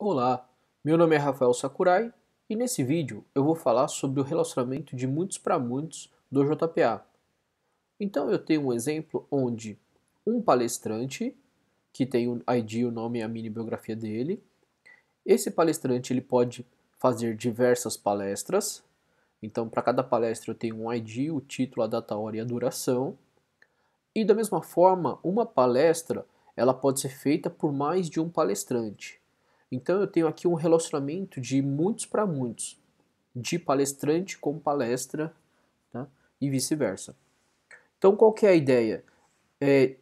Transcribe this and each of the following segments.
Olá, meu nome é Rafael Sakurai e nesse vídeo eu vou falar sobre o relacionamento de muitos para muitos do JPA. Então eu tenho um exemplo onde um palestrante, que tem o ID, o nome e a mini biografia dele, esse palestrante ele pode fazer diversas palestras, então para cada palestra eu tenho um ID, o título, a data, a hora e a duração, e da mesma forma uma palestra ela pode ser feita por mais de um palestrante. Então eu tenho aqui um relacionamento de muitos para muitos, de palestrante com palestra, tá? E vice-versa. Então qual que é a ideia?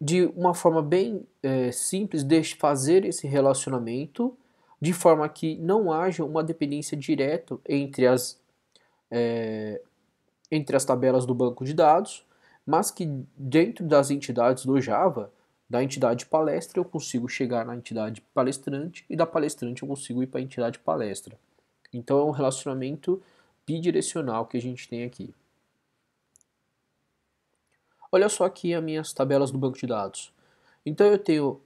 De uma forma bem simples de fazer esse relacionamento de forma que não haja uma dependência direta entre as tabelas do banco de dados, mas que dentro das entidades do Java, da entidade palestra, eu consigo chegar na entidade palestrante e da palestrante eu consigo ir para a entidade palestra. Então é um relacionamento bidirecional que a gente tem aqui. Olha só aqui as minhas tabelas do banco de dados. Então eu tenho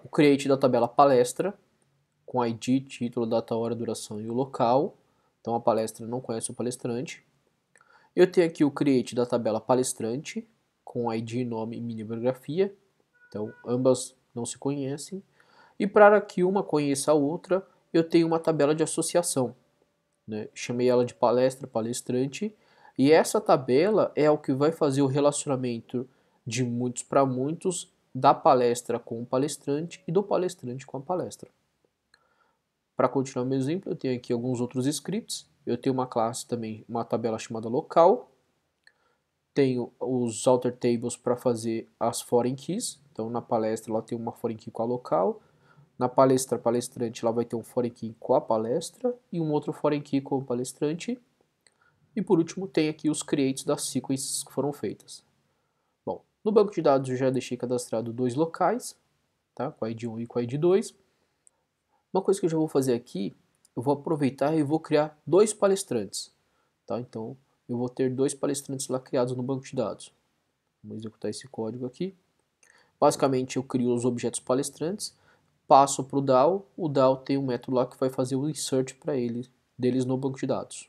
o create da tabela palestra, com ID, título, data, hora, duração e o local. Então a palestra não conhece o palestrante. Eu tenho aqui o create da tabela palestrante, com ID, nome e mini biografia. Então ambas não se conhecem. E para que uma conheça a outra, eu tenho uma tabela de associação, né? Chamei ela de palestra, palestrante, e essa tabela é o que vai fazer o relacionamento de muitos para muitos da palestra com o palestrante e do palestrante com a palestra. Para continuar meu exemplo, eu tenho aqui alguns outros scripts. Eu tenho uma classe também, uma tabela chamada local. Tenho os alter tables para fazer as foreign keys. Então na palestra ela tem uma foreign key com a local. Na palestra palestrante ela vai ter um foreign key com a palestra e um outro foreign key com o palestrante. E por último tem aqui os creates das sequences que foram feitas. Bom, no banco de dados eu já deixei cadastrado dois locais, tá? Com a ID 1 e com a ID 2. Uma coisa que eu já vou fazer aqui, eu vou aproveitar e vou criar dois palestrantes, tá? Então eu vou ter dois palestrantes lá criados no banco de dados. Vamos executar esse código aqui. Basicamente eu crio os objetos palestrantes, passo para o DAO tem um método lá que vai fazer o insert para deles no banco de dados.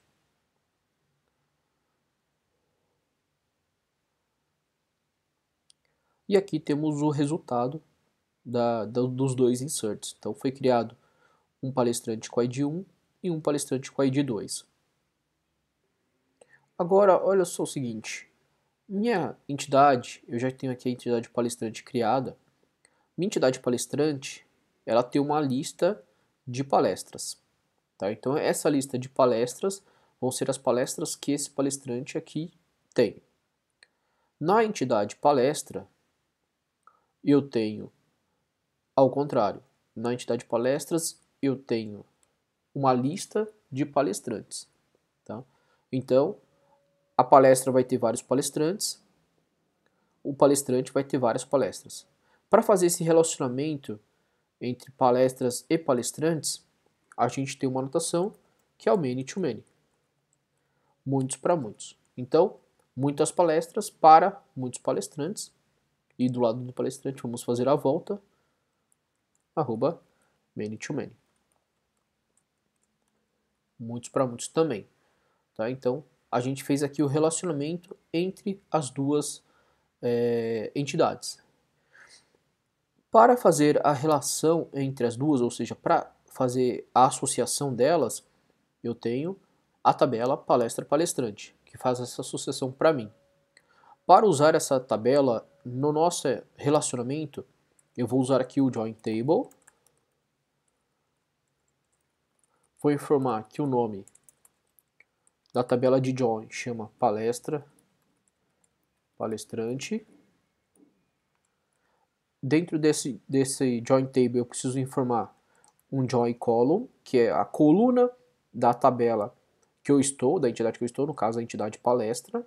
E aqui temos o resultado dos dois inserts. Então foi criado um palestrante com ID 1 e um palestrante com ID 2. Agora, olha só o seguinte. Minha entidade, eu já tenho aqui a entidade palestrante criada. Minha entidade palestrante, ela tem uma lista de palestras. Tá? Então essa lista de palestras vão ser as palestras que esse palestrante aqui tem. Na entidade palestra, eu tenho ao contrário. Na entidade palestras, eu tenho uma lista de palestrantes. Tá? Então, a palestra vai ter vários palestrantes, o palestrante vai ter várias palestras. Para fazer esse relacionamento entre palestras e palestrantes, a gente tem uma anotação que é o many to many. Muitos para muitos. Então, muitas palestras para muitos palestrantes. E do lado do palestrante vamos fazer a volta, arroba many to many. Muitos para muitos também. Tá? Então, a gente fez aqui o relacionamento entre as duas entidades. Para fazer a relação entre as duas, ou seja, para fazer a associação delas, eu tenho a tabela palestra-palestrante, que faz essa associação para mim. Para usar essa tabela no nosso relacionamento, eu vou usar aqui o join table. Vou informar que o nome da tabela de join chama palestra, palestrante. Dentro desse join table eu preciso informar um join column, que é a coluna da tabela que eu estou, da entidade que eu estou, no caso a entidade palestra.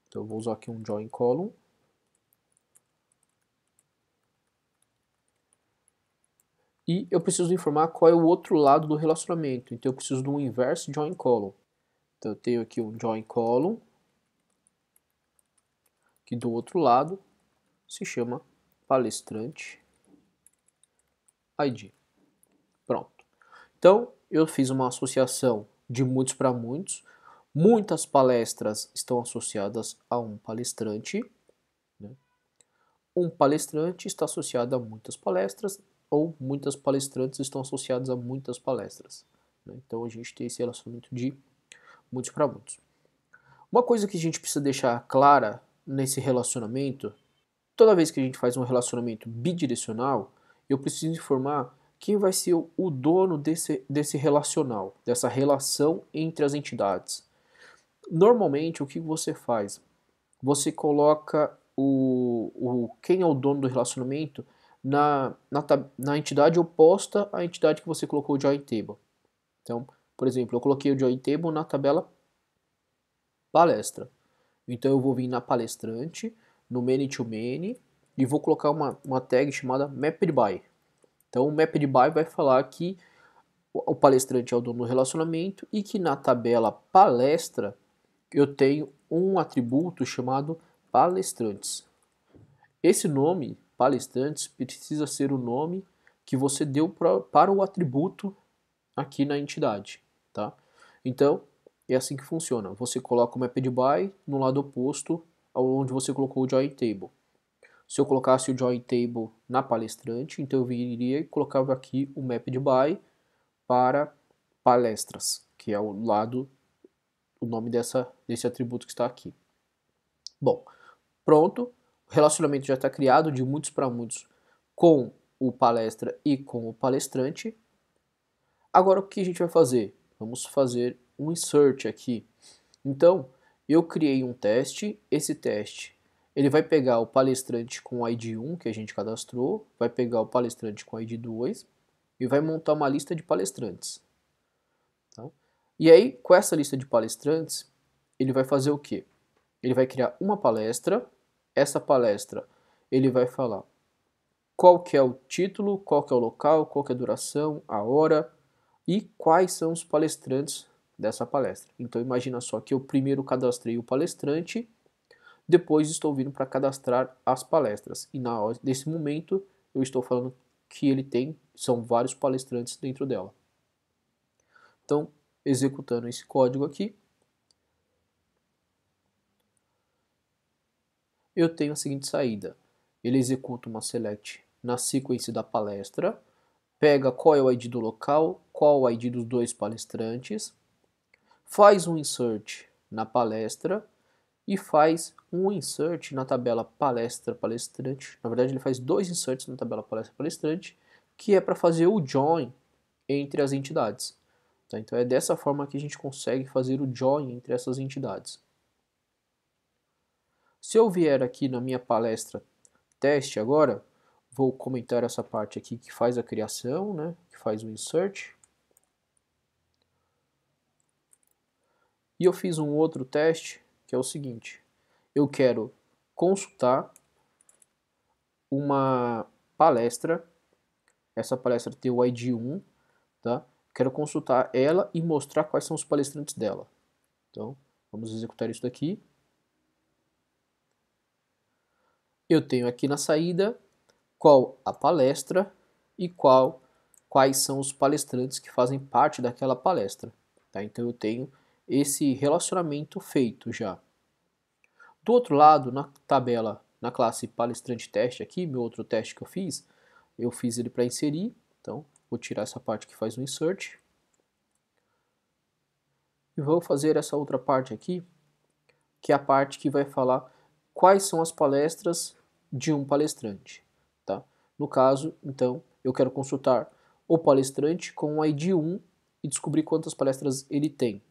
Então eu vou usar aqui um join column. E eu preciso informar qual é o outro lado do relacionamento. Então eu preciso de um inverse join column. Então eu tenho aqui um join column, que do outro lado se chama palestrante ID. Pronto. Então, eu fiz uma associação de muitos para muitos. Muitas palestras estão associadas a um palestrante, né? Um palestrante está associado a muitas palestras, ou muitas palestrantes estão associadas a muitas palestras, né? Então a gente tem esse relacionamento de muitos para muitos. Uma coisa que a gente precisa deixar clara nesse relacionamento, toda vez que a gente faz um relacionamento bidirecional, eu preciso informar quem vai ser o dono desse relacional, dessa relação entre as entidades. Normalmente, o que você faz? Você coloca quem é o dono do relacionamento na entidade oposta à entidade que você colocou o join table. Então, por exemplo, eu coloquei o join table na tabela palestra. Então eu vou vir na palestrante, no many to many, e vou colocar uma tag chamada mapped by. Então o mapped by vai falar que o palestrante é o dono do relacionamento e que na tabela palestra eu tenho um atributo chamado palestrantes. Esse nome, palestrantes, precisa ser o nome que você deu para o atributo aqui na entidade, tá? Então, é assim que funciona. Você coloca o mapped by no lado oposto onde você colocou o join table. Se eu colocasse o join table na palestrante, então eu viria e colocava aqui o mapped by para palestras, que é o nome desse atributo que está aqui. Bom, pronto, o relacionamento já está criado de muitos para muitos com o palestra e com o palestrante. Agora o que a gente vai fazer? Vamos fazer um insert aqui. Então, eu criei um teste, esse teste ele vai pegar o palestrante com o ID 1 que a gente cadastrou, vai pegar o palestrante com o ID 2 e vai montar uma lista de palestrantes. Tá? E aí, com essa lista de palestrantes, ele vai fazer o quê? Ele vai criar uma palestra, essa palestra ele vai falar qual que é o título, qual que é o local, qual que é a duração, a hora e quais são os palestrantes dessa palestra. Então imagina só que eu primeiro cadastrei o palestrante, depois estou vindo para cadastrar as palestras. E nesse momento eu estou falando que são vários palestrantes dentro dela. Então, executando esse código aqui, eu tenho a seguinte saída. Ele executa uma select na sequência da palestra, pega qual é o ID do local, qual o ID dos dois palestrantes, faz um insert na palestra e faz um insert na tabela palestra-palestrante. Na verdade, ele faz dois inserts na tabela palestra-palestrante, que é para fazer o join entre as entidades. Tá? Então é dessa forma que a gente consegue fazer o join entre essas entidades. Se eu vier aqui na minha palestra teste agora, vou comentar essa parte aqui que faz a criação, né? Que faz o insert. E eu fiz um outro teste, que é o seguinte. Eu quero consultar uma palestra. Essa palestra tem o ID 1, tá? Quero consultar ela e mostrar quais são os palestrantes dela. Então, vamos executar isso daqui. Eu tenho aqui na saída qual a palestra e quais são os palestrantes que fazem parte daquela palestra. Tá? Então eu tenho esse relacionamento feito já. Do outro lado, na tabela, na classe palestrante teste aqui, meu outro teste que eu fiz ele para inserir. Então, vou tirar essa parte que faz o insert. E vou fazer essa outra parte aqui, que é a parte que vai falar quais são as palestras de um palestrante. Tá? No caso, então, eu quero consultar o palestrante com o ID 1 e descobrir quantas palestras ele tem.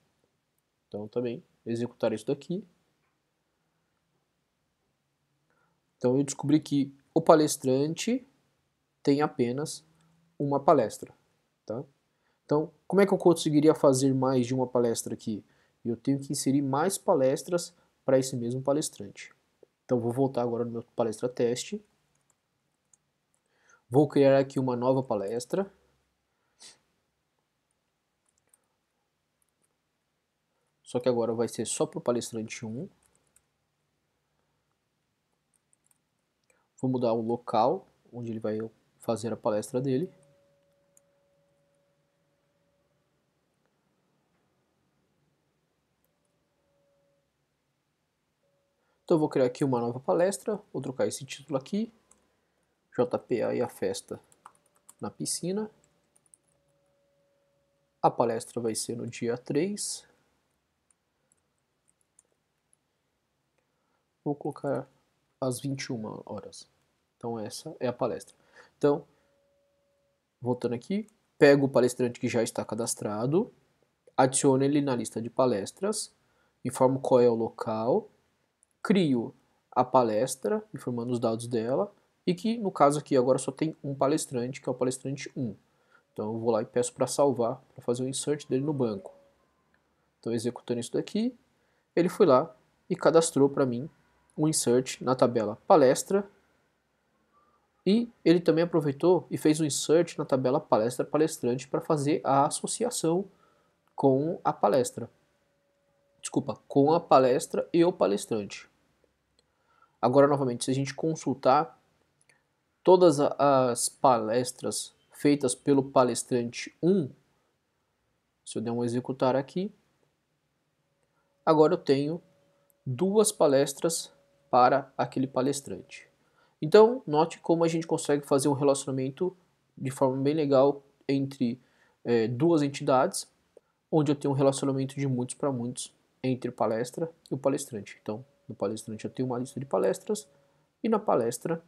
Então, também executar isso daqui. Então, eu descobri que o palestrante tem apenas uma palestra. Tá? Então, como é que eu conseguiria fazer mais de uma palestra aqui? Eu tenho que inserir mais palestras para esse mesmo palestrante. Então, vou voltar agora no meu palestra teste. Vou criar aqui uma nova palestra. Só que agora vai ser só para o palestrante 1. Vou mudar o local onde ele vai fazer a palestra dele. Então eu vou criar aqui uma nova palestra, vou trocar esse título aqui, JPA e a festa na piscina. A palestra vai ser no dia 3. Vou colocar às 21 horas. Então essa é a palestra. Então, voltando aqui, pego o palestrante que já está cadastrado, adiciono ele na lista de palestras, informo qual é o local, crio a palestra, informando os dados dela, e que no caso aqui agora só tem um palestrante, que é o palestrante 1. Então eu vou lá e peço para salvar, para fazer o insert dele no banco. Então executando isso daqui, ele foi lá e cadastrou para mim um insert na tabela palestra, e ele também aproveitou e fez um insert na tabela palestra palestrante para fazer a associação com a palestra. Desculpa, com a palestra e o palestrante. Agora, novamente, se a gente consultar todas as palestras feitas pelo palestrante 1, se eu der um executar aqui, agora eu tenho 2 palestras para aquele palestrante. Então, note como a gente consegue fazer um relacionamento de forma bem legal entre duas entidades, onde eu tenho um relacionamento de muitos para muitos entre palestra e o palestrante. Então, no palestrante eu tenho uma lista de palestras e na palestra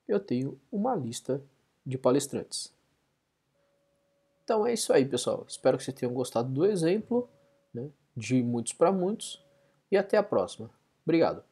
eu tenho uma lista de palestrantes. Então é isso aí, pessoal. Espero que vocês tenham gostado do exemplo, né, de muitos para muitos, e até a próxima. Obrigado.